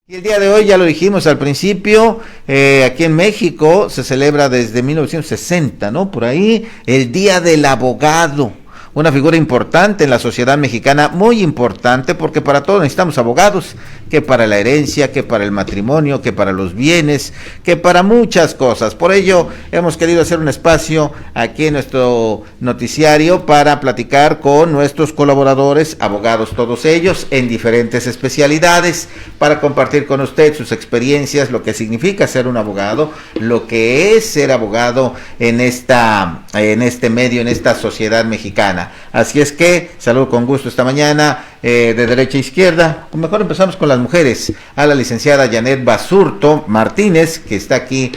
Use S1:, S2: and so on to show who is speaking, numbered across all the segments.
S1: Y el día de hoy, ya lo dijimos al principio, aquí en México se celebra desde 1960, ¿no? Por ahí, el Día del Abogado, una figura importante en la sociedad mexicana, muy importante, porque para todo necesitamos abogados, que para la herencia, que para el matrimonio, que para los bienes, que para muchas cosas. Por ello, hemos querido hacer un espacio aquí en nuestro noticiario para platicar con nuestros colaboradores, abogados todos ellos, en diferentes especialidades, para compartir con usted sus experiencias, lo que significa ser un abogado, lo que es ser abogado en este medio, en esta sociedad mexicana. Así es que, saludo con gusto esta mañana, de derecha a izquierda. Mejor empezamos con las mujeres, a la licenciada Janet Basurto Martínez, que está aquí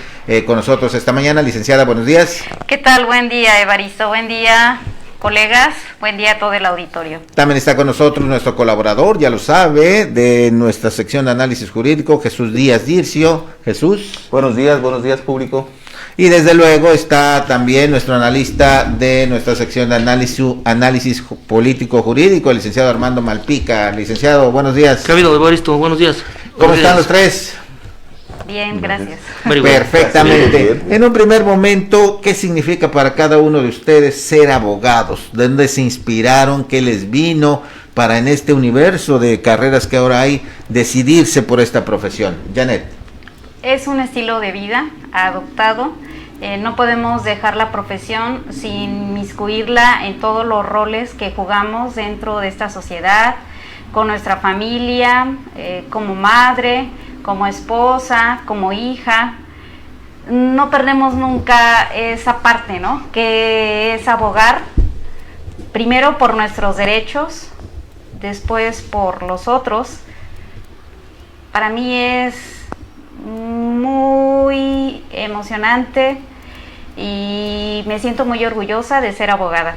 S1: con nosotros esta mañana. Licenciada, buenos días.
S2: ¿Qué tal? Buen día, Evaristo. Buen día, colegas. Buen día a todo el auditorio.
S1: También está con nosotros nuestro colaborador, ya lo sabe, de nuestra sección de análisis jurídico, Jesús Díaz Dircio. Jesús.
S3: Buenos días, público.
S1: Y desde luego está también nuestro analista de nuestra sección de análisis político jurídico, el licenciado Armando Malpica. Licenciado, buenos días.
S4: ¿Qué ha habido, Evaristo? Buenos días.
S1: ¿Cómo están los tres?
S2: Bien, gracias.
S1: Perfectamente. En un primer momento, ¿qué significa para cada uno de ustedes ser abogados? ¿De dónde se inspiraron? ¿Qué les vino para en este universo de carreras que ahora hay decidirse por esta profesión? Janet.
S2: Es un estilo de vida adoptado. No podemos dejar la profesión sin inmiscuirla en todos los roles que jugamos dentro de esta sociedad, con nuestra familia, como madre, como esposa, como hija. No perdemos nunca esa parte, ¿no? Que es abogar, primero por nuestros derechos, después por los otros. Para mí es muy emocionante y me siento muy orgullosa de ser abogada.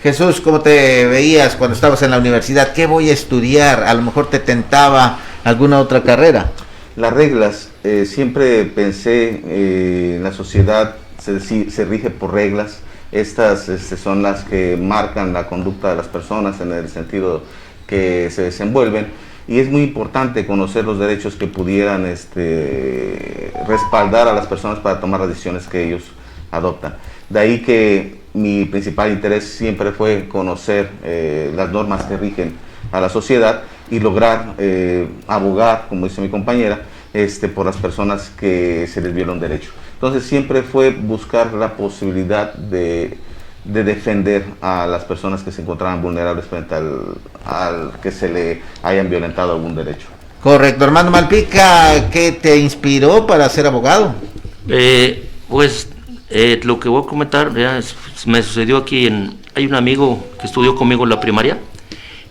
S1: Jesús, ¿cómo te veías cuando estabas en la universidad? ¿Qué voy a estudiar? A lo mejor te tentaba alguna otra carrera.
S3: Las reglas, siempre pensé, la sociedad se rige por reglas. Estas son las que marcan la conducta de las personas en el sentido que se desenvuelven. Y es muy importante conocer los derechos que pudieran respaldar a las personas para tomar las decisiones que ellos adoptan. De ahí que mi principal interés siempre fue conocer las normas que rigen a la sociedad y lograr abogar, como dice mi compañera, por las personas que se les viola un derecho. Entonces siempre fue buscar la posibilidad de defender a las personas que se encontraban vulnerables frente al que se le hayan violentado algún derecho.
S1: Correcto. Armando Malpica, ¿qué te inspiró para ser abogado?
S4: Lo que voy a comentar me sucedió aquí hay un amigo que estudió conmigo en la primaria,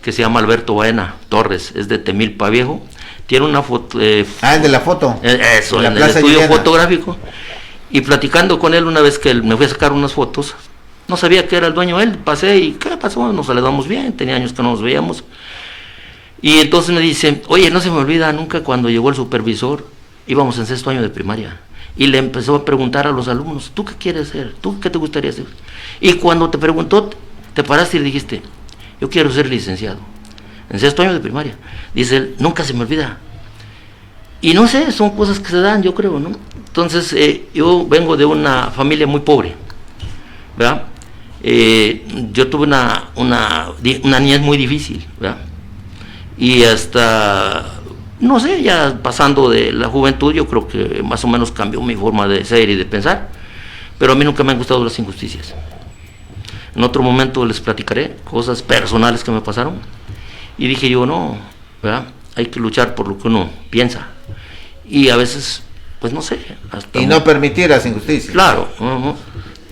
S4: que se llama Alberto Baena Torres, es de Temilpa Viejo, tiene una foto...
S1: el de la foto.
S4: Eso, en el estudio fotográfico, y platicando con él una vez que me fui a sacar unas fotos, no sabía que era el dueño él, pasé y ¿qué pasó? Nos saludamos bien, tenía años que no nos veíamos. Y entonces me dice, oye, no se me olvida nunca cuando llegó el supervisor, íbamos en sexto año de primaria, y le empezó a preguntar a los alumnos, ¿tú qué quieres ser? ¿Tú qué te gustaría ser? Y cuando te preguntó, te paraste y dijiste, yo quiero ser licenciado, en sexto año de primaria. Dice él, nunca se me olvida. Y no sé, son cosas que se dan, yo creo, ¿no? Entonces, yo vengo de una familia muy pobre, ¿verdad? Yo tuve una niñez muy difícil, ¿verdad? Y hasta, no sé, ya pasando de la juventud, yo creo que más o menos cambió mi forma de ser y de pensar, pero a mí nunca me han gustado las injusticias. En otro momento les platicaré cosas personales que me pasaron, y dije yo, no, ¿verdad? Hay que luchar por lo que uno piensa, y a veces, pues no sé.
S1: Y no permitir las injusticias.
S4: Claro.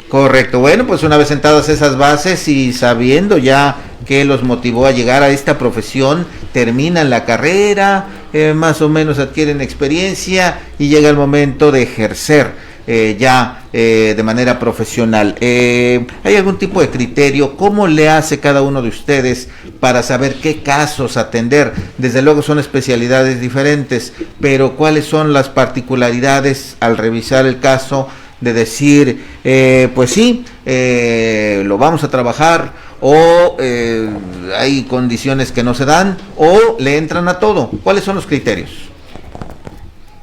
S1: Correcto. Bueno, pues una vez sentadas esas bases y sabiendo ya qué los motivó a llegar a esta profesión, terminan la carrera, más o menos adquieren experiencia y llega el momento de ejercer de manera profesional. ¿Hay algún tipo de criterio? ¿Cómo le hace cada uno de ustedes para saber qué casos atender? Desde luego son especialidades diferentes, pero ¿cuáles son las particularidades al revisar el caso de decir, pues sí, lo vamos a trabajar, o hay condiciones que no se dan, o le entran a todo? ¿Cuáles son los criterios?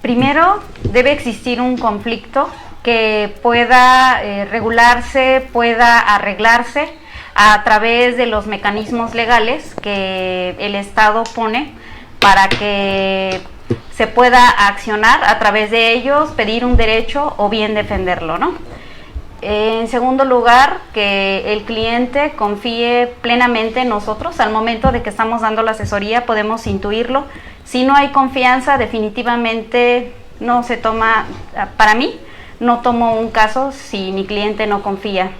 S2: Primero, debe existir un conflicto que pueda regularse, pueda arreglarse a través de los mecanismos legales que el Estado pone para que se pueda accionar a través de ellos, pedir un derecho o bien defenderlo, ¿no? En segundo lugar, que el cliente confíe plenamente en nosotros. Al momento de que estamos dando la asesoría podemos intuirlo. Si no hay confianza, definitivamente no se toma, para mí, no tomo un caso si mi cliente no confía.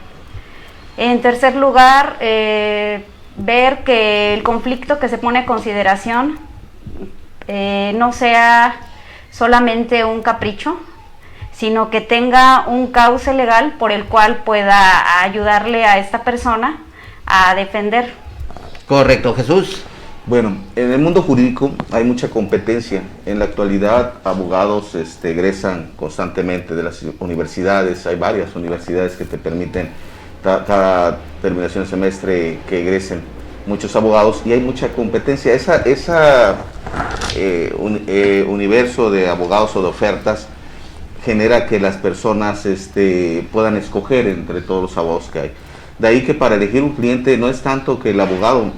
S2: En tercer lugar, ver que el conflicto que se pone a consideración no sea solamente un capricho, sino que tenga un cauce legal por el cual pueda ayudarle a esta persona a defender.
S1: Correcto, Jesús.
S3: Bueno, en el mundo jurídico hay mucha competencia. En la actualidad, abogados egresan constantemente de las universidades. Hay varias universidades que te permiten cada terminación de semestre que egresen muchos abogados y hay mucha competencia. Esa universo de abogados o de ofertas genera que las personas puedan escoger entre todos los abogados que hay. De ahí que para elegir un cliente no es tanto que el abogado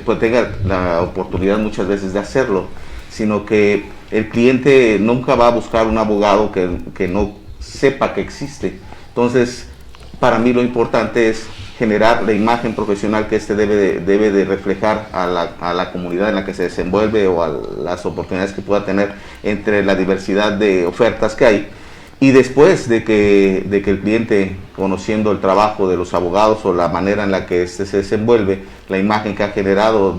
S3: pues tenga la oportunidad muchas veces de hacerlo, sino que el cliente nunca va a buscar un abogado que no sepa que existe. Entonces, para mí lo importante es generar la imagen profesional que debe de reflejar a la comunidad en la que se desenvuelve o a las oportunidades que pueda tener entre la diversidad de ofertas que hay. Y después de que el cliente, conociendo el trabajo de los abogados o la manera en la que se desenvuelve, la imagen que ha generado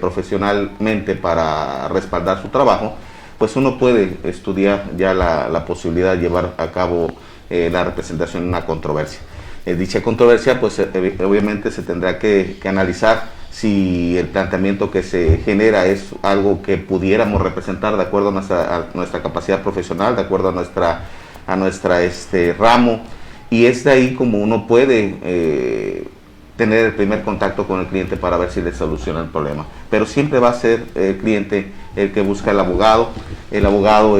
S3: profesionalmente para respaldar su trabajo, pues uno puede estudiar ya la posibilidad de llevar a cabo la representación en una controversia. Dicha controversia, pues obviamente se tendrá que analizar si el planteamiento que se genera es algo que pudiéramos representar de acuerdo a nuestra capacidad profesional, de acuerdo a nuestra ramo, y es de ahí como uno puede tener el primer contacto con el cliente para ver si le soluciona el problema. Pero siempre va a ser el cliente el que busca al abogado. El abogado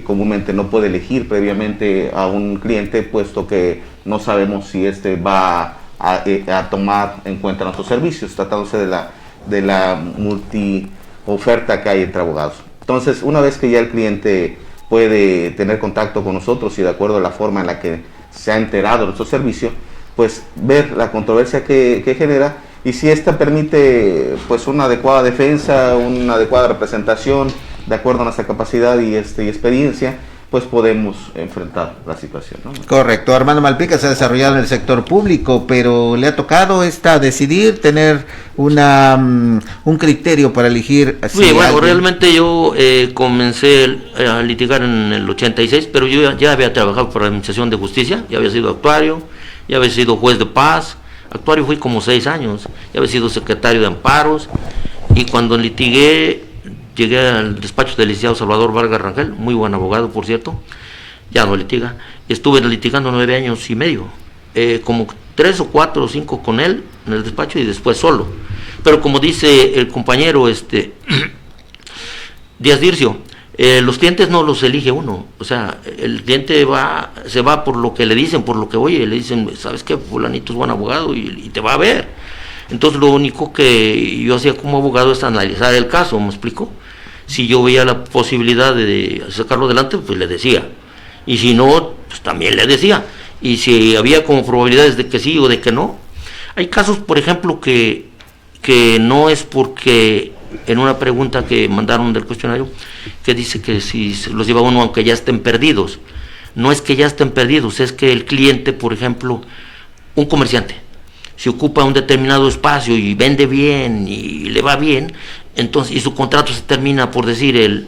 S3: comúnmente no puede elegir previamente a un cliente, puesto que no sabemos si va a tomar en cuenta nuestros servicios, tratándose de la multi oferta que hay entre abogados. Entonces, una vez que ya el cliente puede tener contacto con nosotros y de acuerdo a la forma en la que se ha enterado de nuestro servicio, pues ver la controversia que genera y si esta permite pues una adecuada defensa, una adecuada representación de acuerdo a nuestra capacidad y experiencia, pues podemos enfrentar la situación, ¿no?
S1: Correcto. Armando Malpica se ha desarrollado en el sector público, pero le ha tocado decidir tener un criterio para elegir.
S4: Sí, bueno, realmente yo comencé a litigar en el 86, pero yo ya había trabajado por la Administración de Justicia, ya había sido actuario, ya había sido juez de paz. Actuario fui como 6 años, ya había sido secretario de amparos, y cuando litigué llegué al despacho del licenciado Salvador Vargas Rangel, muy buen abogado, por cierto, ya no litiga. Estuve litigando 9 años y medio, como 3 o 4 o 5 con él en el despacho y después solo. Pero como dice el compañero Díaz Dircio, los clientes no los elige uno, o sea, el cliente se va por lo que le dicen, por lo que oye, le dicen, ¿sabes qué? Fulanito es buen abogado y te va a ver. Entonces lo único que yo hacía como abogado es analizar el caso, ¿me explico? Si yo veía la posibilidad de sacarlo adelante, pues le decía, y si no, pues también le decía, y si había como probabilidades de que sí o de que no. Hay casos, por ejemplo, que no es porque en una pregunta que mandaron del cuestionario, que dice que si los lleva uno aunque ya estén perdidos, no es que ya estén perdidos, es que el cliente, por ejemplo, un comerciante, si ocupa un determinado espacio y vende bien y le va bien, entonces, y su contrato se termina, por decir, el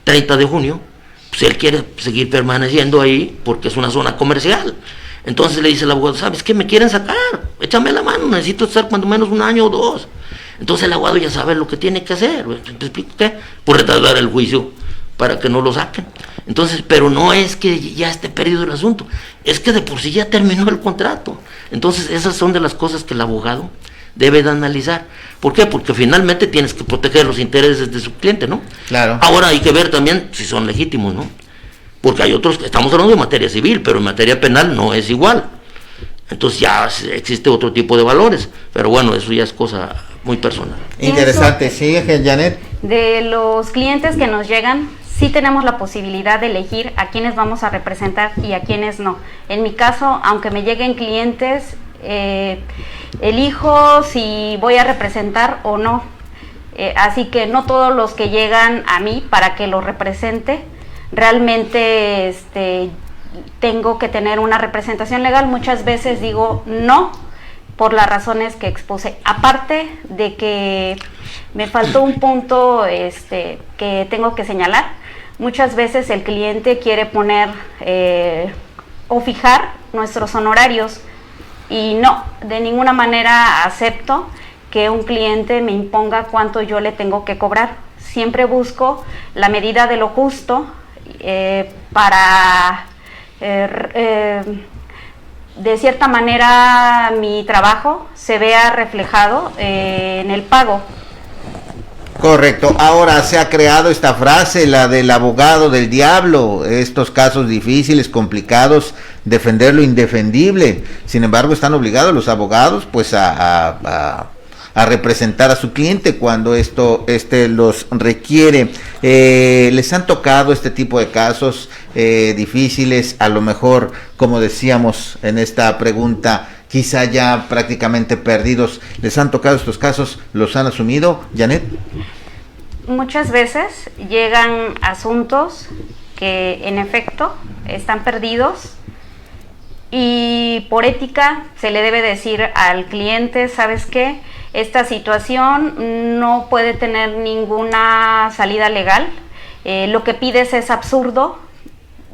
S4: 30 de junio, pues él quiere seguir permaneciendo ahí porque es una zona comercial. Entonces le dice el abogado, ¿sabes qué? Me quieren sacar, échame la mano, necesito estar cuando menos 1 año o 2. Entonces el abogado ya sabe lo que tiene que hacer. ¿Te explico qué? Por retardar el juicio para que no lo saquen. Entonces, pero no es que ya esté perdido el asunto, es que de por sí ya terminó el contrato. Entonces esas son de las cosas que el abogado debe de analizar. ¿Por qué? Porque finalmente tienes que proteger los intereses de su cliente, ¿no?
S1: Claro.
S4: Ahora hay que ver también si son legítimos, ¿no? Porque hay otros, estamos hablando de materia civil, pero en materia penal no es igual. Entonces ya existe otro tipo de valores, pero bueno, eso ya es cosa muy personal.
S1: Interesante, sí, Janet.
S2: De los clientes que nos llegan, sí tenemos la posibilidad de elegir a quienes vamos a representar y a quienes no. En mi caso, aunque me lleguen clientes, elijo si voy a representar o no. Así que no todos los que llegan a mí para que los represente, realmente tengo que tener una representación legal. Muchas veces digo no, por las razones que expuse. Aparte de que me faltó un punto que tengo que señalar. Muchas veces el cliente quiere poner o fijar nuestros honorarios y no, de ninguna manera acepto que un cliente me imponga cuánto yo le tengo que cobrar. Siempre busco la medida de lo justo para de cierta manera mi trabajo se vea reflejado en el pago.
S1: Correcto. Ahora se ha creado esta frase, la del abogado del diablo. Estos casos difíciles, complicados, defender lo indefendible. Sin embargo, están obligados los abogados pues a representar a su cliente cuando esto los requiere. Les han tocado este tipo de casos difíciles, a lo mejor, como decíamos en esta pregunta, quizá ya prácticamente perdidos. ¿Les han tocado estos casos? ¿Los han asumido, Janet?
S2: Muchas veces llegan asuntos que en efecto están perdidos y por ética se le debe decir al cliente, ¿sabes qué? Esta situación no puede tener ninguna salida legal, lo que pides es absurdo,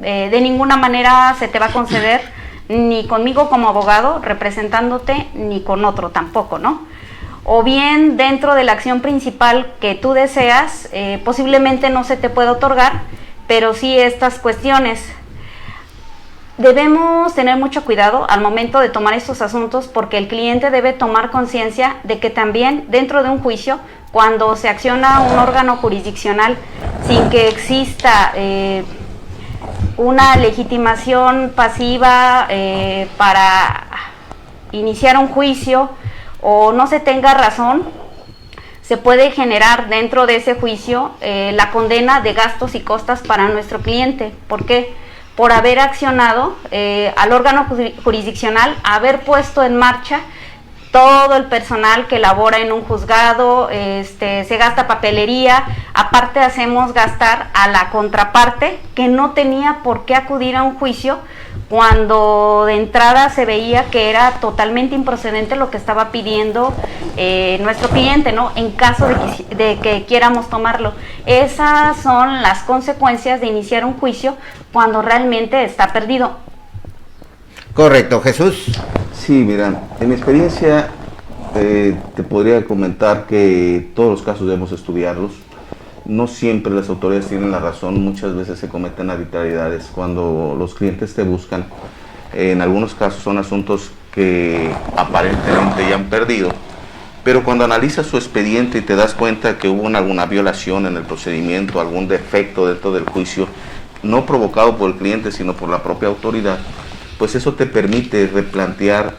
S2: de ninguna manera se te va a conceder, ni conmigo como abogado representándote, ni con otro tampoco, ¿no? O bien dentro de la acción principal que tú deseas, posiblemente no se te pueda otorgar, pero sí estas cuestiones. Debemos tener mucho cuidado al momento de tomar estos asuntos porque el cliente debe tomar conciencia de que también dentro de un juicio, cuando se acciona un órgano jurisdiccional sin que exista una legitimación pasiva para iniciar un juicio o no se tenga razón, se puede generar dentro de ese juicio la condena de gastos y costas para nuestro cliente. ¿Por qué? Por haber accionado al órgano jurisdiccional, haber puesto en marcha todo el personal que labora en un juzgado, se gasta papelería, aparte hacemos gastar a la contraparte que no tenía por qué acudir a un juicio cuando de entrada se veía que era totalmente improcedente lo que estaba pidiendo nuestro cliente, ¿no? En caso de que quieramos tomarlo. Esas son las consecuencias de iniciar un juicio cuando realmente está perdido.
S1: Correcto, Jesús.
S3: Sí, mira, en mi experiencia te podría comentar que todos los casos debemos estudiarlos. No siempre las autoridades tienen la razón, muchas veces se cometen arbitrariedades cuando los clientes te buscan. En algunos casos son asuntos que aparentemente ya han perdido, pero cuando analizas su expediente y te das cuenta que hubo alguna violación en el procedimiento, algún defecto dentro del juicio, no provocado por el cliente sino por la propia autoridad, pues eso te permite replantear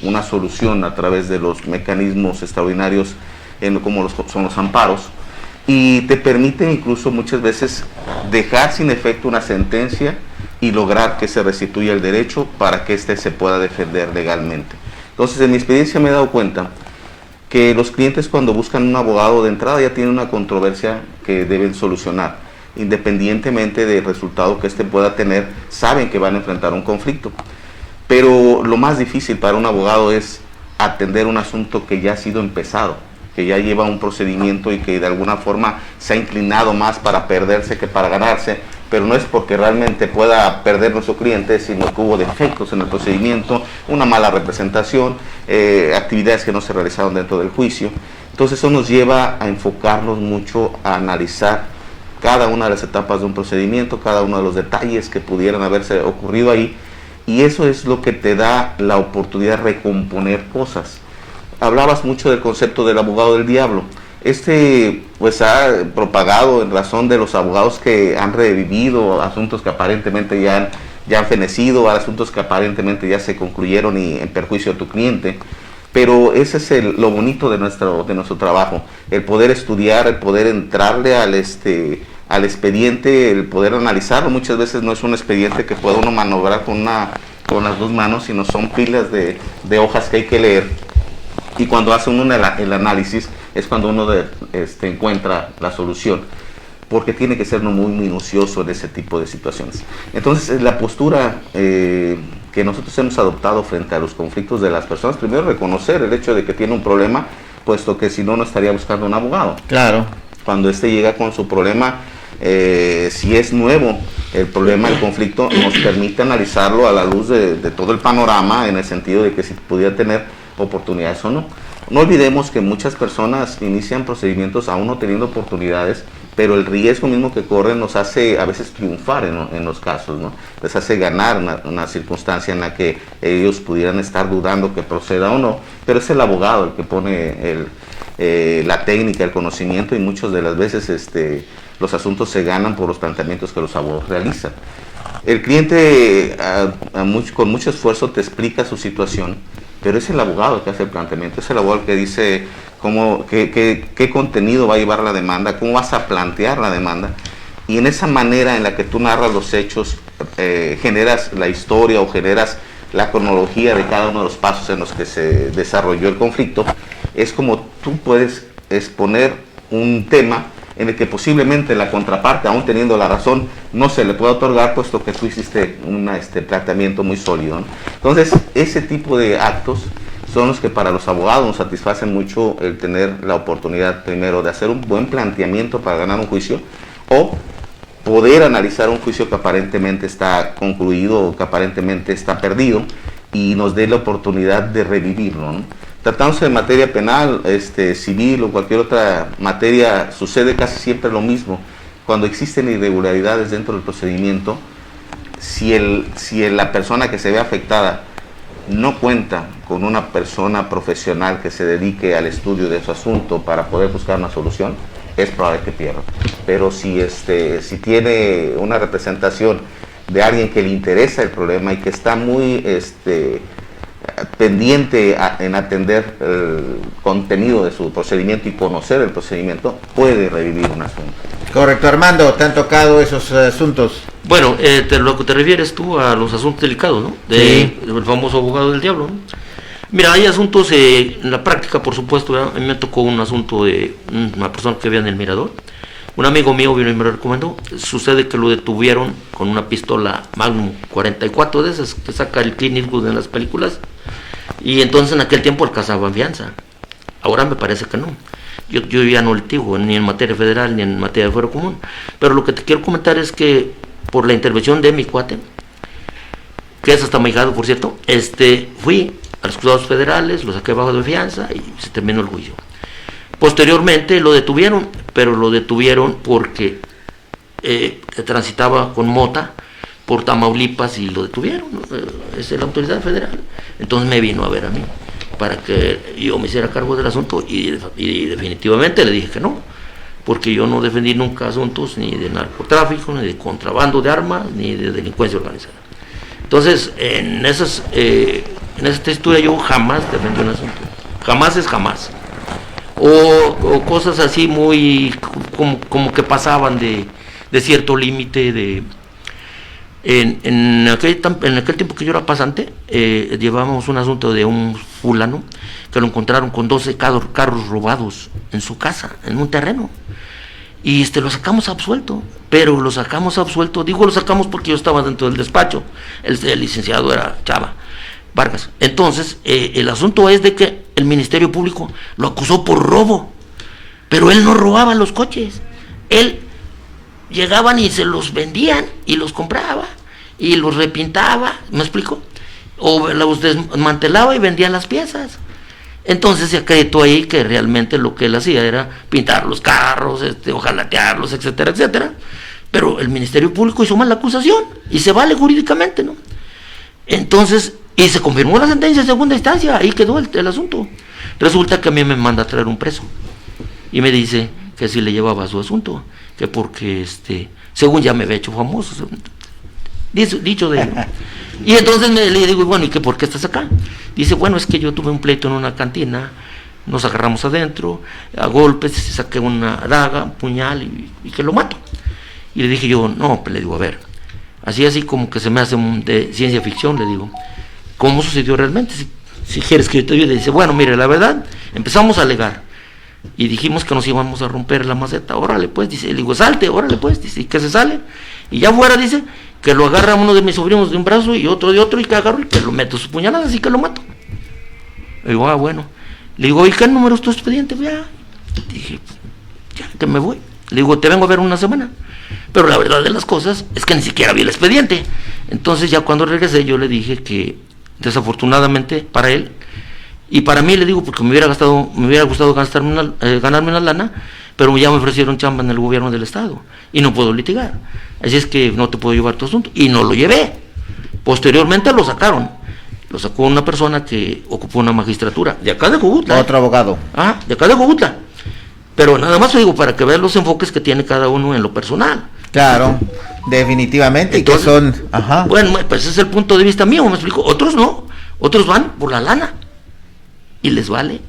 S3: una solución a través de los mecanismos extraordinarios como son los amparos, y te permite incluso muchas veces dejar sin efecto una sentencia y lograr que se restituya el derecho para que éste se pueda defender legalmente. Entonces, en mi experiencia me he dado cuenta que los clientes cuando buscan un abogado de entrada ya tienen una controversia que deben solucionar. Independientemente del resultado que éste pueda tener, saben que van a enfrentar un conflicto. Pero lo más difícil para un abogado es atender un asunto que ya ha sido empezado, que ya lleva un procedimiento y que de alguna forma se ha inclinado más para perderse que para ganarse, pero no es porque realmente pueda perder nuestro cliente, sino que hubo defectos en el procedimiento, una mala representación, actividades que no se realizaron dentro del juicio. Entonces eso nos lleva a enfocarnos mucho, a analizar cada una de las etapas de un procedimiento, cada uno de los detalles que pudieran haberse ocurrido ahí, y eso es lo que te da la oportunidad de recomponer cosas. hablabas mucho del concepto del abogado del diablo. Pues ha propagado en razón de los abogados que han revivido asuntos que aparentemente ya han fenecido, asuntos que aparentemente ya se concluyeron y en perjuicio de tu cliente. Pero ese es lo bonito de nuestro trabajo, el poder estudiar, el poder entrarle al expediente, el poder analizarlo. Muchas veces no es un expediente que pueda uno maniobrar con las dos manos, sino son pilas de hojas que hay que leer. Y cuando hace uno el análisis es cuando uno encuentra la solución, porque tiene que ser uno muy minucioso en ese tipo de situaciones. Entonces, la postura que nosotros hemos adoptado frente a los conflictos de las personas, primero reconocer el hecho de que tiene un problema, puesto que si no, no estaría buscando un abogado.
S1: Claro.
S3: Cuando llega con su problema, si es nuevo el problema, el conflicto, nos permite analizarlo a la luz de todo el panorama, en el sentido de que si pudiera tener oportunidades o no. No olvidemos que muchas personas inician procedimientos aún no teniendo oportunidades, pero el riesgo mismo que corren nos hace a veces triunfar en los casos, ¿no? Les hace ganar una circunstancia en la que ellos pudieran estar dudando que proceda o no, pero es el abogado el que pone la técnica, el conocimiento, y muchas de las veces los asuntos se ganan por los planteamientos que los abogados realizan. El cliente con mucho esfuerzo te explica su situación, pero es el abogado el que hace el planteamiento, es el abogado el que dice qué contenido va a llevar la demanda, cómo vas a plantear la demanda, y en esa manera en la que tú narras los hechos, generas la historia o generas la cronología de cada uno de los pasos en los que se desarrolló el conflicto. Es como tú puedes exponer un tema en el que posiblemente la contraparte, aún teniendo la razón, no se le puede otorgar, puesto que tú hiciste un planteamiento muy sólido, ¿no? Entonces, ese tipo de actos son los que para los abogados nos satisfacen mucho, el tener la oportunidad primero de hacer un buen planteamiento para ganar un juicio, o poder analizar un juicio que aparentemente está concluido o que aparentemente está perdido, y nos dé la oportunidad de revivirlo, ¿no? Tratándose de materia penal, civil o cualquier otra materia, sucede casi siempre lo mismo. Cuando existen irregularidades dentro del procedimiento, si la persona que se ve afectada no cuenta con una persona profesional que se dedique al estudio de su asunto para poder buscar una solución, es probable que pierda. Pero si tiene una representación de alguien que le interesa el problema y que está muy pendiente en atender el contenido de su procedimiento y conocer el procedimiento, puede revivir un asunto.
S1: Correcto. Armando, ¿te han tocado esos asuntos?
S4: Bueno, lo que te refieres tú a los asuntos delicados, ¿no?
S1: Sí.
S4: El famoso abogado del diablo, ¿no? Mira, hay asuntos en la práctica, por supuesto, ¿verdad? A mí me tocó un asunto de una persona que vivía en el Mirador. Un amigo mío vino y me lo recomendó. Sucede que lo detuvieron con una pistola Magnum 44 de esas que saca el Clint Eastwood en las películas, y entonces en aquel tiempo alcanzaba fianza. Ahora me parece que no. Yo ya no litigo ni en materia federal ni en materia de fuero común, pero lo que te quiero comentar es que por la intervención de mi cuate, que es hasta mi hijado, por cierto, fui a los juzgados federales, lo saqué bajo de fianza y se terminó el juicio. Posteriormente lo detuvieron, pero lo detuvieron porque transitaba con mota por Tamaulipas y lo detuvieron, ¿no? Es la autoridad federal. Entonces me vino a ver a mí para que yo me hiciera cargo del asunto, y definitivamente le dije que no, porque yo no defendí nunca asuntos ni de narcotráfico, ni de contrabando de armas, ni de delincuencia organizada. Entonces, en esta historia yo jamás defendí un asunto. Jamás es jamás. O cosas así muy como que pasaban de cierto límite. En aquel tiempo que yo era pasante, llevábamos un asunto de un fulano que lo encontraron con 12 carros robados en su casa, en un terreno, y lo sacamos absuelto. Pero lo sacamos absuelto, digo lo sacamos porque yo estaba dentro del despacho, el licenciado era Chava Vargas. Entonces el asunto es de que el Ministerio Público lo acusó por robo, pero él no robaba los coches. Él llegaban y se los vendían y los compraba y los repintaba, ¿me explico? O los desmantelaba y vendía las piezas. Entonces se acreditó ahí que realmente lo que él hacía era pintar los carros, ojalatearlos, etcétera, etcétera. Pero el Ministerio Público hizo mal la acusación y se vale jurídicamente, ¿no? Entonces, y se confirmó la sentencia en segunda instancia, ahí quedó el asunto. Resulta que a mí me manda a traer un preso y me dice que si le llevaba su asunto, que porque según ya me había hecho famoso, dicho de él. Y entonces le digo, bueno, ¿y qué por qué estás acá? Dice, bueno, es que yo tuve un pleito en una cantina, nos agarramos adentro, a golpes, saqué una daga, un puñal y que lo mato. Y le dije yo, no, pues le digo, a ver, así como que se me hace de ciencia ficción, le digo, ¿cómo sucedió realmente? Si quieres que yo te ayude. Dice, bueno, mire, la verdad, empezamos a alegar y dijimos que nos íbamos a romper la maceta, órale pues, dice, le digo, salte, órale pues, dice, y que se sale, y ya fuera, dice, que lo agarra uno de mis sobrinos de un brazo y otro de otro, y que agarro y que lo meto sus puñaladas y que lo mato. Le digo, bueno. Le digo, ¿y qué número es tu expediente? Ya. Dije, ya que me voy. Le digo, te vengo a ver una semana. Pero la verdad de las cosas es que ni siquiera vi el expediente. Entonces ya cuando regresé yo le dije que desafortunadamente para él y para mí, le digo, porque me hubiera gustado ganarme una lana, pero ya me ofrecieron chamba en el gobierno del estado y no puedo litigar. Así es que no te puedo llevar tu asunto. Y no lo llevé. Posteriormente lo sacaron. Lo sacó una persona que ocupó una magistratura de acá de Jojutla.
S1: Otro abogado.
S4: De acá de Jojutla. Pero nada más digo para que vean los enfoques que tiene cada uno en lo personal.
S1: Claro, definitivamente.
S4: Entonces,
S1: y que son, ajá.
S4: Bueno, pues ese es el punto de vista mío, me explico. Otros no, otros van por la lana y les vale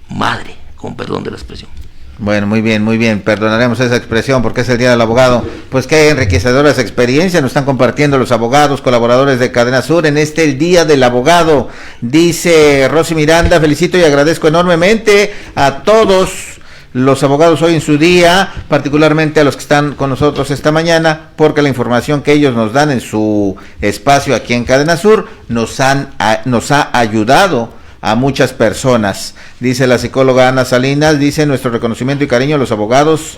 S4: madre, con perdón de la expresión.
S1: Bueno, muy bien, perdonaremos esa expresión porque es el Día del Abogado. Pues qué enriquecedoras experiencias nos están compartiendo los abogados, colaboradores de Cadena Sur en el Día del Abogado. Dice Rosy Miranda, felicito y agradezco enormemente a todos los abogados hoy en su día, particularmente a los que están con nosotros esta mañana, porque la información que ellos nos dan en su espacio aquí en Cadena Sur nos ha ayudado a muchas personas. Dice la psicóloga Ana Salinas, dice nuestro reconocimiento y cariño a los abogados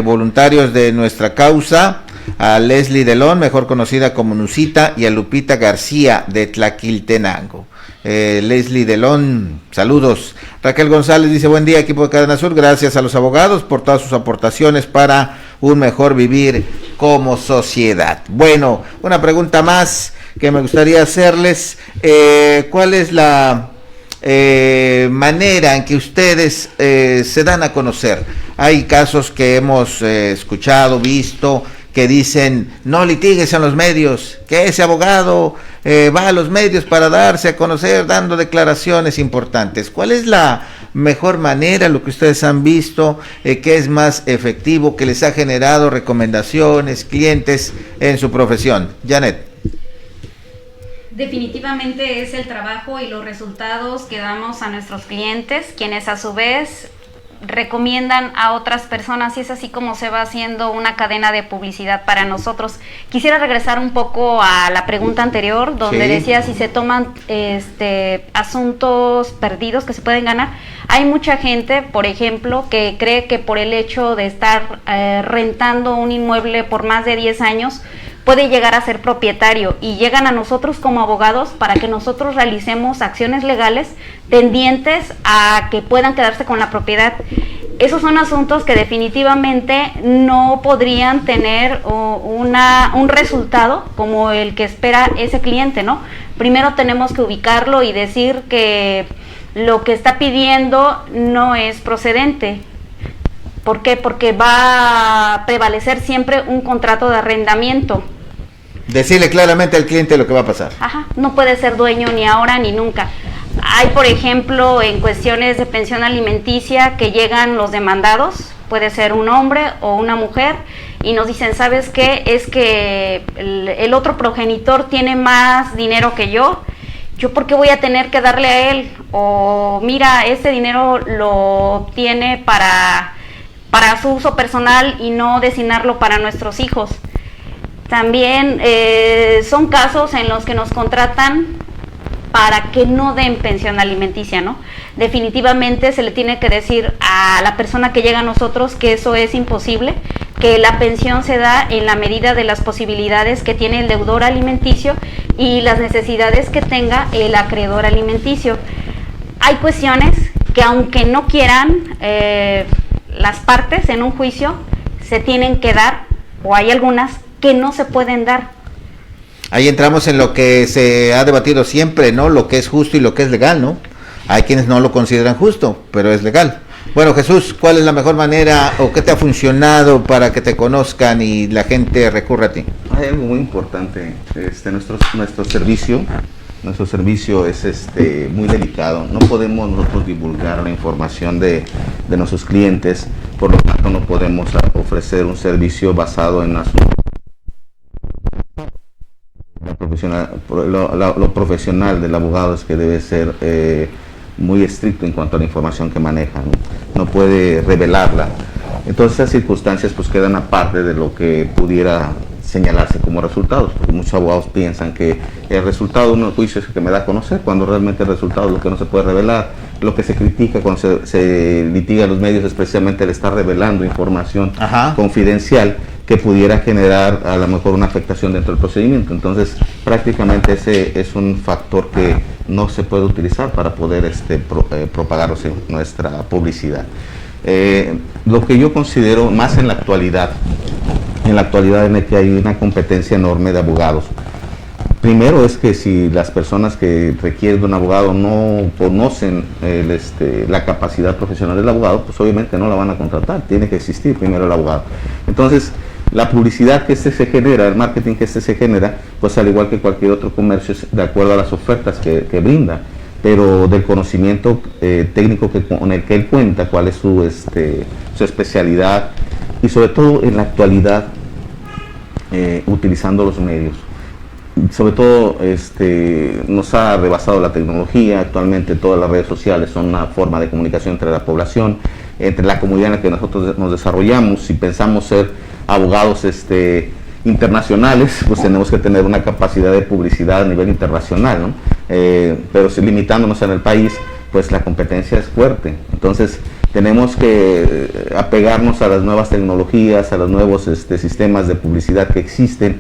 S1: voluntarios de nuestra causa, a Leslie Delón, mejor conocida como Nusita, y a Lupita García de Tlaquiltenango. Leslie Delón, saludos. Raquel González dice, buen día equipo de Cadena Sur, gracias a los abogados por todas sus aportaciones para un mejor vivir como sociedad. Bueno, una pregunta más que me gustaría hacerles, ¿cuál es la manera en que ustedes se dan a conocer? Hay casos que hemos escuchado, visto, que dicen, no litigues en los medios, que ese abogado va a los medios para darse a conocer, dando declaraciones importantes. ¿Cuál es la mejor manera, lo que ustedes han visto, que es más efectivo, que les ha generado recomendaciones, clientes en su profesión? Janet.
S2: Definitivamente es el trabajo y los resultados que damos a nuestros clientes, quienes a su vez recomiendan a otras personas, y es así como se va haciendo una cadena de publicidad para nosotros. Quisiera regresar un poco a la pregunta anterior, donde decía si se toman asuntos perdidos que se pueden ganar. Hay mucha gente, por ejemplo, que cree que por el hecho de estar rentando un inmueble por más de 10 años, puede llegar a ser propietario, y llegan a nosotros como abogados para que nosotros realicemos acciones legales tendientes a que puedan quedarse con la propiedad. Esos son asuntos que definitivamente no podrían tener un resultado como el que espera ese cliente, ¿no? Primero tenemos que ubicarlo y decir que lo que está pidiendo no es procedente. ¿Por qué? Porque va a prevalecer siempre un contrato de arrendamiento.
S1: Decirle claramente al cliente lo que va a pasar.
S2: No puede ser dueño ni ahora ni nunca. Hay, por ejemplo, en cuestiones de pensión alimenticia que llegan los demandados, puede ser un hombre o una mujer, y nos dicen, ¿sabes qué? Es que el otro progenitor tiene más dinero que yo ¿por qué voy a tener que darle a él? O mira, ese dinero lo obtiene para su uso personal y no destinarlo para nuestros hijos. También son casos en los que nos contratan para que no den pensión alimenticia, ¿no? Definitivamente se le tiene que decir a la persona que llega a nosotros que eso es imposible, que la pensión se da en la medida de las posibilidades que tiene el deudor alimenticio y las necesidades que tenga el acreedor alimenticio. Hay cuestiones que, aunque no quieran las partes en un juicio, se tienen que dar, o hay algunas que no se pueden dar.
S1: Ahí entramos en lo que se ha debatido siempre, ¿no? Lo que es justo y lo que es legal, ¿no? Hay quienes no lo consideran justo, pero es legal. Bueno, Jesús, ¿cuál es la mejor manera o qué te ha funcionado para que te conozcan y la gente recurra a ti?
S3: Hay algo muy importante. Nuestro servicio es muy delicado. No podemos nosotros divulgar la información de nuestros clientes, por lo tanto no podemos ofrecer un servicio basado en lo profesional del abogado. Es que debe ser muy estricto en cuanto a la información que maneja, no puede revelarla. Entonces esas circunstancias pues quedan aparte de lo que pudiera señalarse como resultados, porque muchos abogados piensan que el resultado de un juicio es el que me da a conocer, cuando realmente el resultado es lo que no se puede revelar. Lo que se critica cuando se litiga en los medios es precisamente el estar revelando información confidencial que pudiera generar a lo mejor una afectación dentro del procedimiento. Entonces prácticamente ese es un factor que no se puede utilizar para poder propagar nuestra publicidad. Lo que yo considero más en la actualidad en la que hay una competencia enorme de abogados. Primero es que si las personas que requieren de un abogado no conocen la capacidad profesional del abogado, pues obviamente no la van a contratar, tiene que existir primero el abogado. Entonces, la publicidad que se genera, el marketing que se genera, pues al igual que cualquier otro comercio, es de acuerdo a las ofertas que brinda, pero del conocimiento técnico con el que él cuenta, cuál es su especialidad, y sobre todo en la actualidad utilizando los medios. Sobre todo nos ha rebasado la tecnología. Actualmente todas las redes sociales son una forma de comunicación entre la población, entre la comunidad en la que nosotros nos desarrollamos. Si pensamos ser abogados internacionales, pues tenemos que tener una capacidad de publicidad a nivel internacional, ¿no? Pero si limitándonos en el país, pues la competencia es fuerte. Entonces tenemos que apegarnos a las nuevas tecnologías, a los nuevos sistemas de publicidad que existen.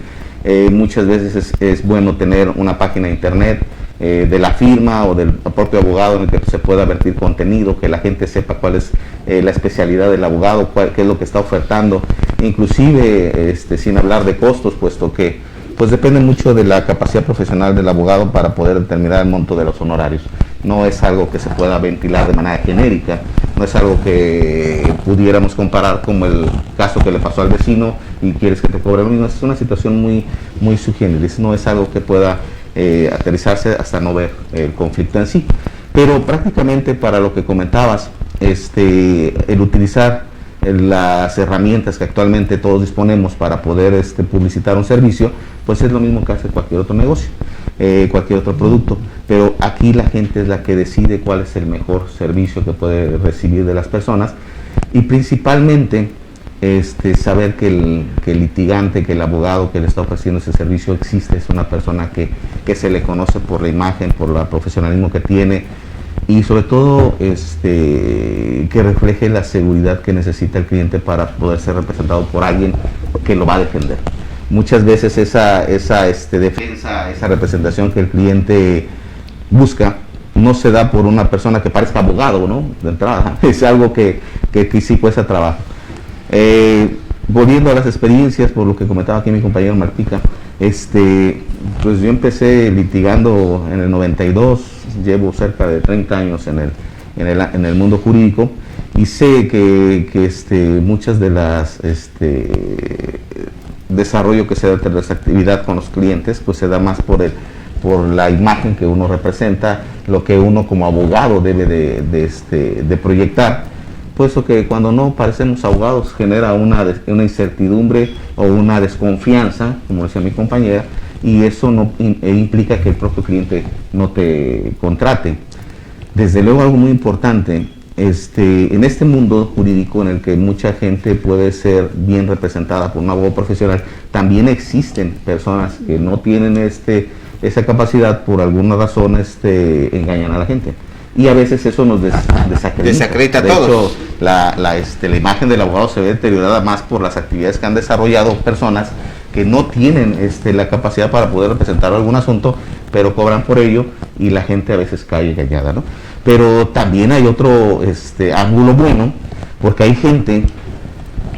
S3: Muchas veces es bueno tener una página de internet de la firma o del propio abogado en el que se pueda vertir contenido, que la gente sepa cuál es la especialidad del abogado, qué es lo que está ofertando, inclusive sin hablar de costos, puesto que pues depende mucho de la capacidad profesional del abogado para poder determinar el monto de los honorarios. No es algo que se pueda ventilar de manera genérica, no es algo que pudiéramos comparar como el caso que le pasó al vecino y quieres que te cobre lo mismo. Es una situación muy sui generis, no es algo que pueda aterrizarse hasta no ver el conflicto en sí. Pero prácticamente para lo que comentabas, el utilizar las herramientas que actualmente todos disponemos para poder publicitar un servicio, pues es lo mismo que hace cualquier otro negocio, cualquier otro producto, pero aquí la gente es la que decide cuál es el mejor servicio que puede recibir de las personas, y principalmente saber que el litigante, que el abogado que le está ofreciendo ese servicio existe, es una persona que se le conoce por la imagen, por el profesionalismo que tiene, y sobre todo que refleje la seguridad que necesita el cliente para poder ser representado por alguien que lo va a defender. Muchas veces esa defensa, esa representación que el cliente busca, no se da por una persona que parezca abogado, ¿no? De entrada, es algo que sí cuesta trabajo. Volviendo a las experiencias, por lo que comentaba aquí mi compañero Martica, pues yo empecé litigando en el 92, llevo cerca de 30 años en el mundo jurídico, y sé que muchas de las desarrollo que se da de nuestra actividad con los clientes, pues se da más por la imagen que uno representa, lo que uno como abogado debe de proyectar, puesto que cuando no parecemos abogados genera una incertidumbre o una desconfianza, como decía mi compañera, y eso no implica que el propio cliente no te contrate. Desde luego, algo muy importante, en este mundo jurídico en el que mucha gente puede ser bien representada por un abogado profesional, también existen personas que no tienen esa capacidad, por alguna razón engañan a la gente. Y a veces eso nos desacredita. De hecho, la imagen del abogado se ve deteriorada más por las actividades que han desarrollado personas que no tienen la capacidad para poder representar algún asunto, pero cobran por ello y la gente a veces cae engañada, ¿no? Pero también hay otro ángulo bueno, porque hay gente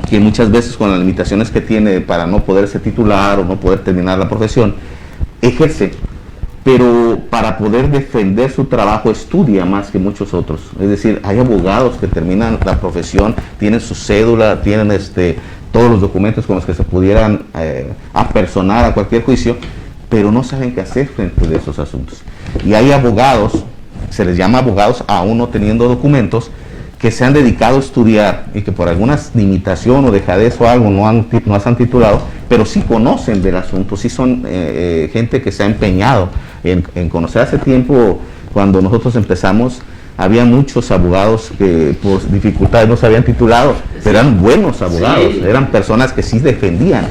S3: que muchas veces, con las limitaciones que tiene para no poderse titular o no poder terminar la profesión, ejerce, pero para poder defender su trabajo estudia más que muchos otros. Es decir, hay abogados que terminan la profesión, tienen su cédula, tienen todos los documentos con los que se pudieran apersonar a cualquier juicio, pero no saben qué hacer frente de esos asuntos. Y hay abogados, se les llama abogados aún no teniendo documentos, que se han dedicado a estudiar y que por alguna limitación o dejadez o algo no se han titulado, pero sí conocen del asunto, sí son gente que se ha empeñado en conocer. Hace tiempo, cuando nosotros empezamos, había muchos abogados que por dificultades no se habían titulado, pero eran buenos abogados, eran personas que sí defendían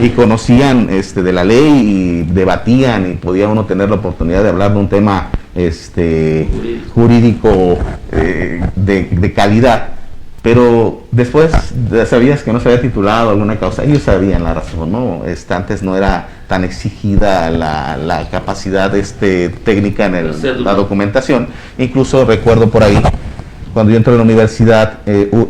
S3: y conocían de la ley y debatían, y podía uno tener la oportunidad de hablar de un tema jurídico de calidad. Pero después sabías que no se había titulado alguna causa, ellos sabían la razón, ¿no? Antes no era tan exigida la capacidad técnica en la documentación. Incluso recuerdo por ahí, cuando yo entré a la universidad,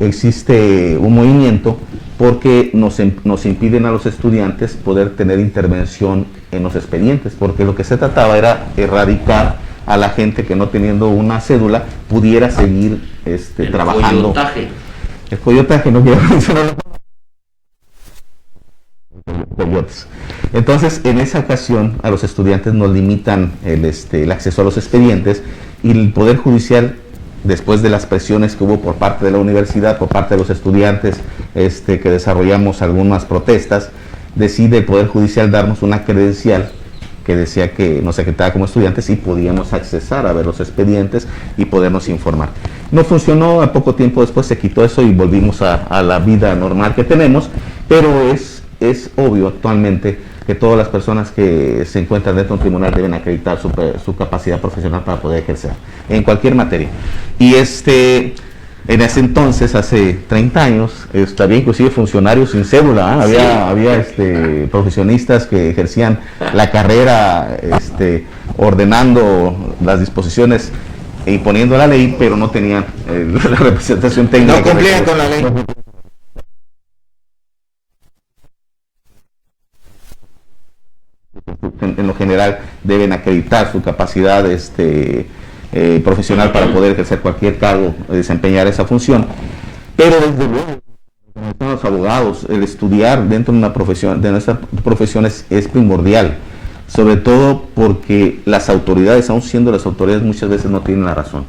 S3: existe un movimiento porque nos impiden a los estudiantes poder tener intervención en los expedientes, porque lo que se trataba era erradicar a la gente que no teniendo una cédula pudiera seguir trabajando. El coyotaje, no quiero mencionarlo. Coyotes. Entonces, en esa ocasión, a los estudiantes nos limitan el acceso a los expedientes, y el Poder Judicial, después de las presiones que hubo por parte de la universidad, por parte de los estudiantes que desarrollamos algunas protestas, decide el Poder Judicial darnos una credencial que decía que nos acreditaba como estudiantes y podíamos accesar a ver los expedientes y podernos informar. No funcionó, a poco tiempo después se quitó eso y volvimos a la vida normal que tenemos, pero es obvio actualmente que todas las personas que se encuentran dentro de un tribunal deben acreditar su capacidad profesional para poder ejercer en cualquier materia. Y en ese entonces, hace 30 años, había inclusive funcionarios sin cédula, ¿eh? Había profesionistas que ejercían la carrera ordenando las disposiciones y poniendo la ley, pero no tenían la representación técnica.
S1: No cumplían con la ley.
S3: En lo general deben acreditar su capacidad profesional para poder ejercer cualquier cargo, desempeñar esa función. Pero desde luego, como los abogados, el estudiar dentro de una profesión, de nuestra profesión es primordial, sobre todo porque las autoridades, aun siendo las autoridades, muchas veces no tienen la razón.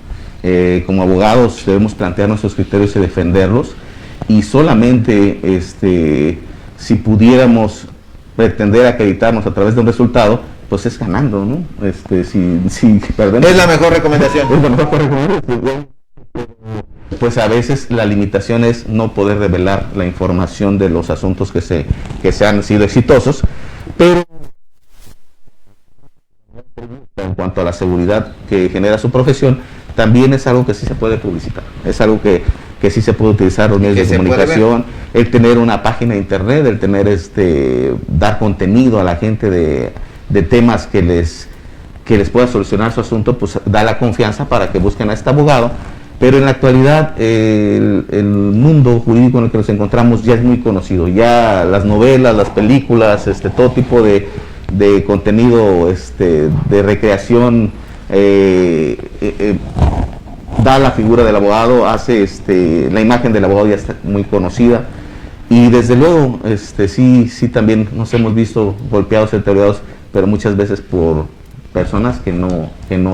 S3: Como abogados debemos plantear nuestros criterios y defenderlos, y solamente si pudiéramos pretender acreditarnos a través de un resultado, pues es ganando, ¿no? Si perdemos,
S1: es la mejor recomendación.
S3: Es la mejor recomendación. Pues a veces la limitación es no poder revelar la información de los asuntos que se han sido exitosos, pero en cuanto a la seguridad que genera su profesión, también es algo que sí se puede publicitar, es algo que sí se puede utilizar los medios de comunicación, el tener una página de internet, el tener dar contenido a la gente de temas que les pueda solucionar su asunto, pues da la confianza para que busquen a este abogado. Pero en la actualidad el mundo jurídico en el que nos encontramos ya es muy conocido, ya las novelas, las películas, todo tipo de contenido de recreación da la figura del abogado, hace la imagen del abogado ya está muy conocida, y desde luego sí también nos hemos visto golpeados, deteriorados, pero muchas veces por personas que no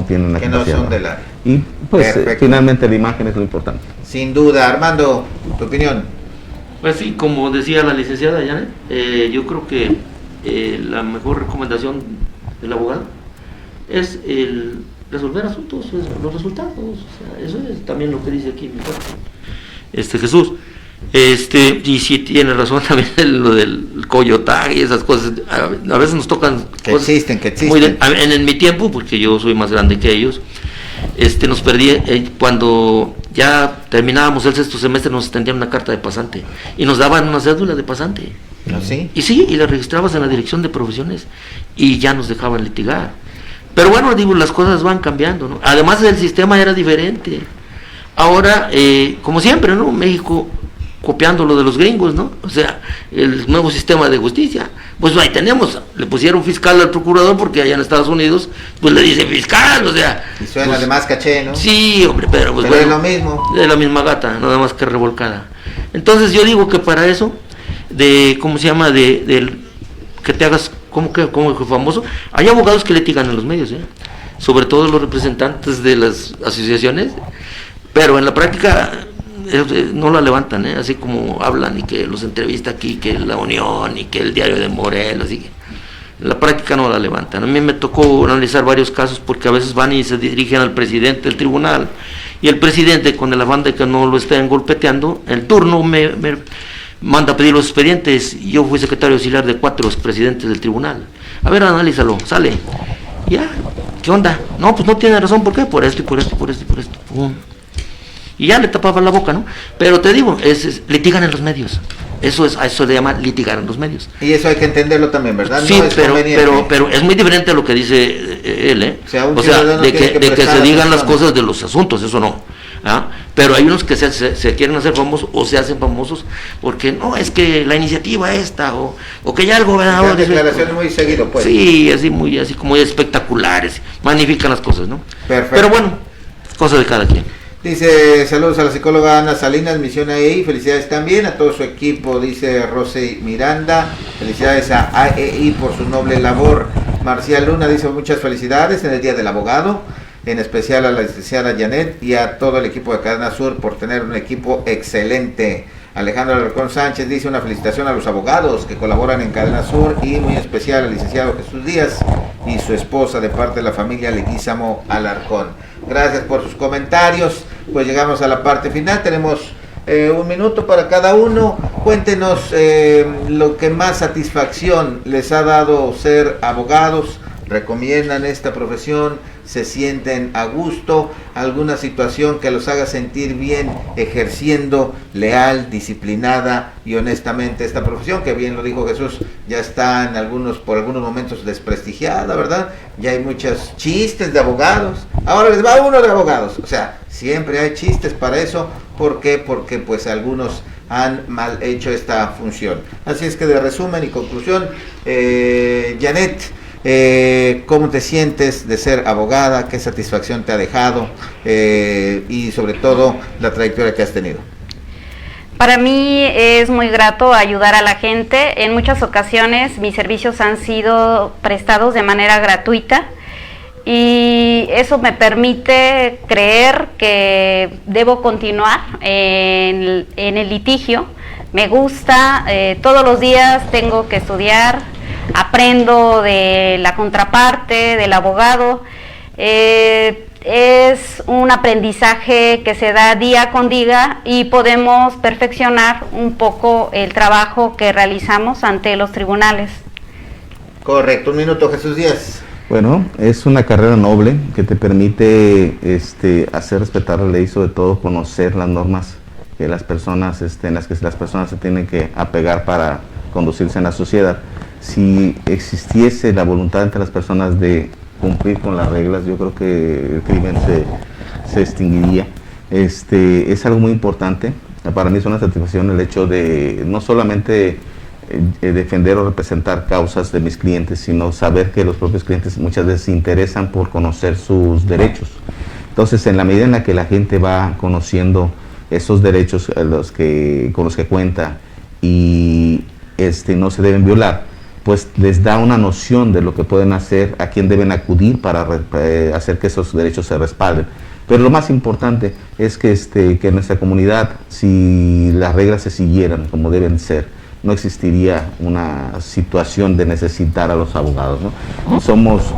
S3: tienen la capacidad.
S1: No son de la...
S3: Y pues finalmente la imagen es lo importante.
S1: Sin duda. Armando, tu opinión.
S4: Pues sí, como decía la licenciada Janet, yo creo que la mejor recomendación del abogado es el resolver asuntos, los resultados. O sea, eso es también lo que dice aquí mi padre, Jesús. Y sí tiene razón también lo del coyotaje y esas cosas. A veces nos tocan
S1: que
S4: cosas
S1: existen.
S4: Muy en mi tiempo, porque yo soy más grande que ellos, nos perdí cuando ya terminábamos el sexto semestre, nos extendían una carta de pasante y nos daban una cédula de pasante.
S1: ¿Sí?
S4: Y la registrabas en la dirección de profesiones y ya nos dejaban litigar. Pero bueno, digo, las cosas van cambiando, ¿no? Además el sistema era diferente. Ahora, como siempre, ¿no? México copiando lo de los gringos, ¿no? O sea, el nuevo sistema de justicia. Pues ahí tenemos, le pusieron fiscal al procurador porque allá en Estados Unidos, pues le dice fiscal, o sea.
S1: Y suena
S4: pues,
S1: de más caché, ¿no?
S4: Sí, hombre, pero pues
S1: pero
S4: bueno,
S1: es lo mismo.
S4: es la misma gata, nada más que revolcada. Entonces yo digo que para eso, ¿cómo se llama? Que te hagas como famoso, hay abogados que litigan en los medios, sobre todo los representantes de las asociaciones, pero en la práctica no la levantan, así como hablan y que los entrevista aquí, que la Unión y que el diario de Morelos, y que en la práctica no la levantan. A mí me tocó analizar varios casos porque a veces van y se dirigen al presidente del tribunal y el presidente, con el afán de que no lo estén golpeteando, el turno me manda a pedir los expedientes. Yo fui secretario auxiliar de 4 presidentes del tribunal. A ver, analízalo, sale. Ya, ¿qué onda? No, pues no tiene razón, ¿por qué? Por esto y por esto y por esto y por esto. Pum. Y ya le tapaban la boca, ¿no? Pero te digo, litigan en los medios. A eso le llama litigar en los medios.
S1: Y eso hay que entenderlo también, ¿verdad?
S4: Sí,
S1: no es
S4: pero es muy diferente a lo que dice él,
S1: O sea,
S4: de que se digan las cosas de los asuntos, eso no. ¿Ah? Pero hay unos que se quieren hacer famosos o se hacen famosos porque no, es que la iniciativa esta o que ya el gobernador...
S1: declaraciones muy seguido, pues.
S4: Sí, así como espectaculares, magnifican las cosas, ¿no?
S1: Perfecto.
S4: Pero bueno, cosa de cada quien.
S1: Dice, saludos a la psicóloga Ana Salinas, misión AEI, felicidades también a todo su equipo, dice Rosy Miranda, felicidades a AEI por su noble labor. Marcial Luna dice, muchas felicidades en el Día del Abogado, en especial a la licenciada Janet y a todo el equipo de Cadena Sur por tener un equipo excelente. Alejandro Alarcón Sánchez dice, una felicitación a los abogados que colaboran en Cadena Sur y muy especial al licenciado Jesús Díaz y su esposa de parte de la familia Leguízamo Alarcón. Gracias por sus comentarios. Pues llegamos a la parte final, tenemos 1 minuto para cada uno. Cuéntenos lo que más satisfacción les ha dado ser abogados. ¿Recomiendan esta profesión? ¿Se sienten a gusto? ¿Alguna situación que los haga sentir bien ejerciendo leal, disciplinada y honestamente esta profesión? Que bien lo dijo Jesús, ya está por algunos momentos desprestigiada, ¿verdad? Ya hay muchos chistes de abogados. Ahora les va uno de abogados. O sea, siempre hay chistes para eso. ¿Por qué? Porque pues algunos han mal hecho esta función. Así es que de resumen y conclusión, Janet, ¿cómo te sientes de ser abogada? ¿Qué satisfacción te ha dejado? Y sobre todo, la trayectoria que has tenido.
S2: Para mí es muy grato ayudar a la gente. En muchas ocasiones mis servicios han sido prestados de manera gratuita y eso me permite creer que debo continuar en el litigio. Me gusta, todos los días tengo que estudiar, aprendo de la contraparte, del abogado. Es un aprendizaje que se da día con día y podemos perfeccionar un poco el trabajo que realizamos ante los tribunales.
S1: Correcto, 1 minuto, Jesús Díaz.
S3: Bueno, es una carrera noble que te permite hacer respetar la ley, sobre todo conocer las normas que las personas, en las que las personas se tienen que apegar para conducirse en la sociedad. Si existiese la voluntad entre las personas de cumplir con las reglas, yo creo que el crimen se extinguiría. Es algo muy importante. Para mí es una satisfacción el hecho de no solamente defender o representar causas de mis clientes, sino saber que los propios clientes muchas veces se interesan por conocer sus derechos. Entonces, en la medida en la que la gente va conociendo esos derechos con los que cuenta y no se deben violar, pues les da una noción de lo que pueden hacer, a quién deben acudir para hacer que esos derechos se respalden. Pero lo más importante es que en nuestra comunidad, si las reglas se siguieran como deben ser, no existiría una situación de necesitar a los abogados, ¿no? Somos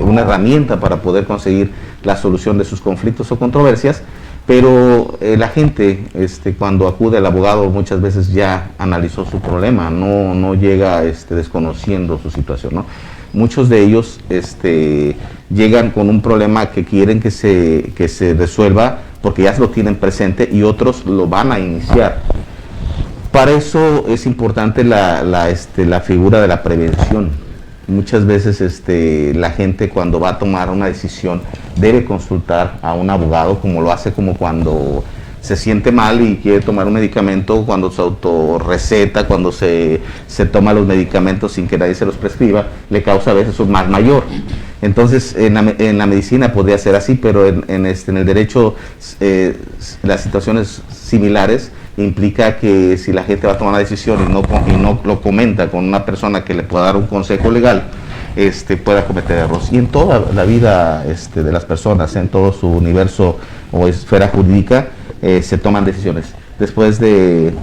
S3: una herramienta para poder conseguir la solución de sus conflictos o controversias, pero la gente cuando acude al abogado muchas veces ya analizó su problema, no llega desconociendo su situación, ¿no? Muchos de ellos llegan con un problema que quieren que se resuelva porque ya lo tienen presente y otros lo van a iniciar. Para eso es importante la figura de la prevención. Muchas veces la gente cuando va a tomar una decisión debe consultar a un abogado, como lo hace como cuando se siente mal y quiere tomar un medicamento, cuando se autorreceta, cuando se toma los medicamentos sin que nadie se los prescriba, le causa a veces un mal mayor. Entonces, en la medicina podría ser así, pero en el derecho las situaciones similares implica que si la gente va a tomar una decisión y no lo comenta con una persona que le pueda dar un consejo legal, pueda cometer errores. Y en toda la vida de las personas, en todo su universo o esfera jurídica, se toman decisiones. Después de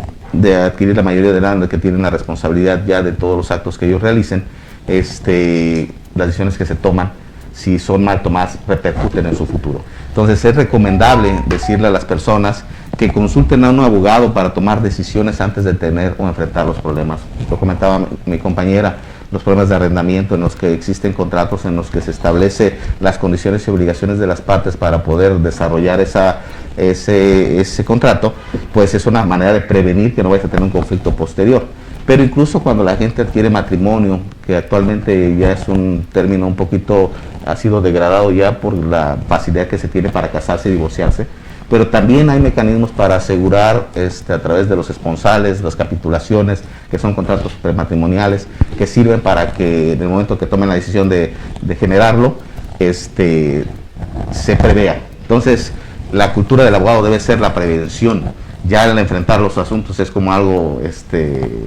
S3: adquirir la mayoría de edad, que tienen la responsabilidad ya de todos los actos que ellos realicen, las decisiones que se toman, si son mal tomadas, repercuten en su futuro. Entonces es recomendable decirle a las personas que consulten a un abogado para tomar decisiones antes de tener o enfrentar los problemas. Lo comentaba mi compañera, los problemas de arrendamiento en los que existen contratos en los que se establece las condiciones y obligaciones de las partes para poder desarrollar ese contrato, pues es una manera de prevenir que no vaya a tener un conflicto posterior. Pero incluso cuando la gente adquiere matrimonio, que actualmente ya es un término un poquito, ha sido degradado ya por la facilidad que se tiene para casarse y divorciarse, pero también hay mecanismos para asegurar a través de los esponsales, las capitulaciones, que son contratos prematrimoniales, que sirven para que en el momento que tomen la decisión de generarlo, se prevea. Entonces, la cultura del abogado debe ser la prevención. Ya al enfrentar los asuntos es como algo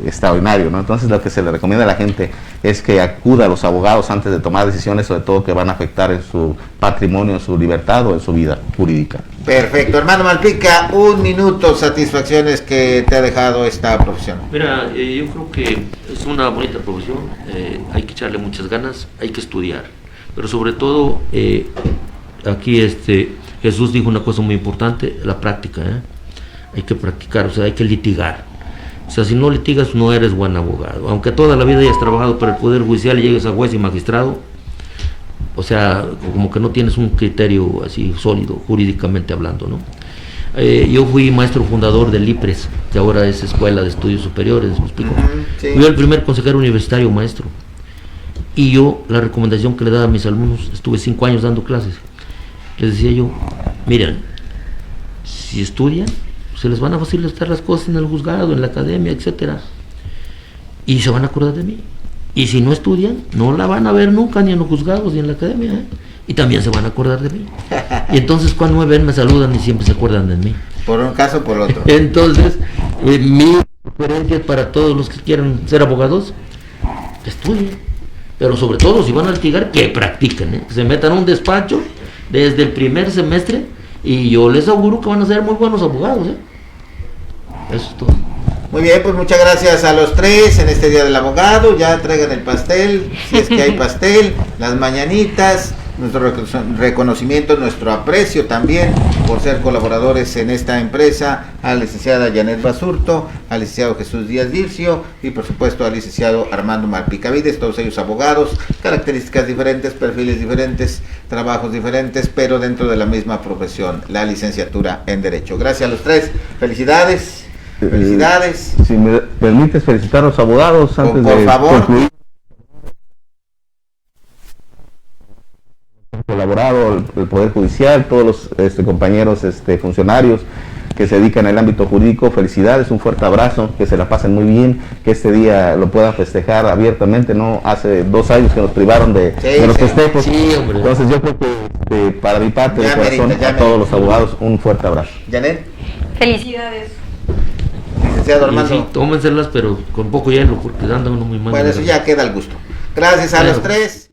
S3: extraordinario, ¿no? Entonces lo que se le recomienda a la gente es que acuda a los abogados antes de tomar decisiones, sobre todo que van a afectar en su patrimonio, en su libertad o en su vida jurídica.
S1: Perfecto. Hermano Malpica, 1 minuto, satisfacciones que te ha dejado esta profesión.
S4: Mira, yo creo que es una bonita profesión, hay que echarle muchas ganas, hay que estudiar, pero sobre todo aquí Jesús dijo una cosa muy importante, la práctica, hay que practicar, o sea, hay que litigar. O sea, si no litigas no eres buen abogado. Aunque toda la vida hayas trabajado para el Poder Judicial y llegues a juez y magistrado, o sea, como que no tienes un criterio así sólido, jurídicamente hablando, ¿no? Yo fui maestro fundador del IPRES, que ahora es Escuela de Estudios Superiores, ¿me explico? Sí. Fui el primer consejero universitario maestro. Y yo, la recomendación que le daba a mis alumnos, estuve 5 años dando clases, les decía yo, miren, si estudian, se les van a facilitar las cosas en el juzgado, en la academia, etcétera, y se van a acordar de mí. Y si no estudian, no la van a ver nunca, ni en los juzgados, ni en la academia, y también se van a acordar de mí. Y entonces cuando me ven, me saludan y siempre se acuerdan de mí.
S1: Por un caso o por otro.
S4: Entonces, mi sugerencia para todos los que quieran ser abogados, estudien, pero sobre todo si van a litigar, que practiquen, que se metan a un despacho desde el primer semestre, y yo les auguro que van a ser muy buenos abogados, Eso es todo.
S1: Muy bien, pues muchas gracias a los tres en este Día del Abogado. Ya traigan el pastel, si es que hay pastel, las mañanitas, nuestro reconocimiento, nuestro aprecio también por ser colaboradores en esta empresa, a la licenciada Janet Basurto, al licenciado Jesús Díaz Dircio y por supuesto al licenciado Armando Malpica Vides, todos ellos abogados, características diferentes, perfiles diferentes, trabajos diferentes, pero dentro de la misma profesión, la licenciatura en Derecho. Gracias a los tres, felicidades. Felicidades.
S3: Si me permites felicitar a los abogados antes
S1: por favor.
S3: Concluir. Colaborado el Poder Judicial, todos los compañeros funcionarios que se dedican al ámbito jurídico, felicidades, un fuerte abrazo, que se la pasen muy bien, que este día lo puedan festejar abiertamente, no hace 2 años que nos privaron de los festejos, entonces yo creo que para mi parte de corazón a todos los abogados un fuerte abrazo.
S1: Janet.
S2: Felicidades.
S1: Licenciado Armando.
S4: Sí, tómenselas, pero con poco hielo, porque andan uno muy mal.
S1: Bueno, eso ya queda al gusto. Gracias a los tres.